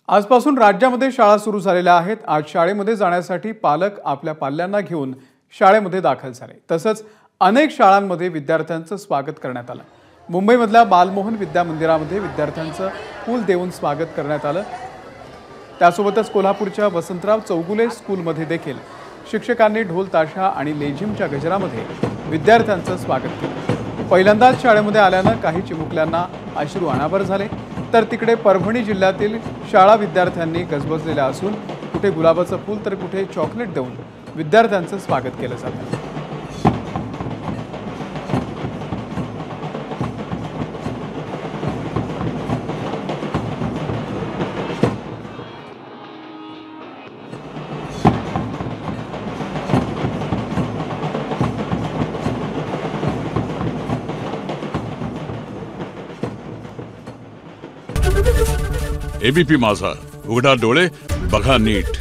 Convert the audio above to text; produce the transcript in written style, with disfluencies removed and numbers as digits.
आजपासून राज्यामध्ये शाळा सुरू झालेल्या आहेत। आज शाळेमध्ये जाण्यासाठी पालक आपल्या पाल्यांना घेऊन शाळेमध्ये दाखल झाले। तसंच अनेक शाळांमध्ये विद्यार्थ्यांचं स्वागत करण्यात आलं। मुंबईमधल्या बालमोहन विद्या मंदिरामध्ये विद्यार्थ्यांचं फूल देऊन स्वागत करण्यात आलं। त्यासोबतच कोल्हापूरच्या वसंतराव चौगुले स्कूलमध्ये देखील शिक्षकांनी ढोल ताशा आणि लेझिमच्या गजरामध्ये विद्यार्थ्यांचं स्वागत केलं। पहिल्यांदाच शाळेमध्ये आल्यानं काही चिमुकल्यांना अश्रू अनावर झाले, तर तिकडे परभणी जिल्ह्यातील शाळा विद्यार्थ्यांनी गजबजलेल्या असून कुठे गुलाबाचं फूल तर कुठे चॉकलेट देऊन विद्यार्थ्यांचं स्वागत केलं जातं। एबीपी माझा, उघडा डोळे बघा नीट।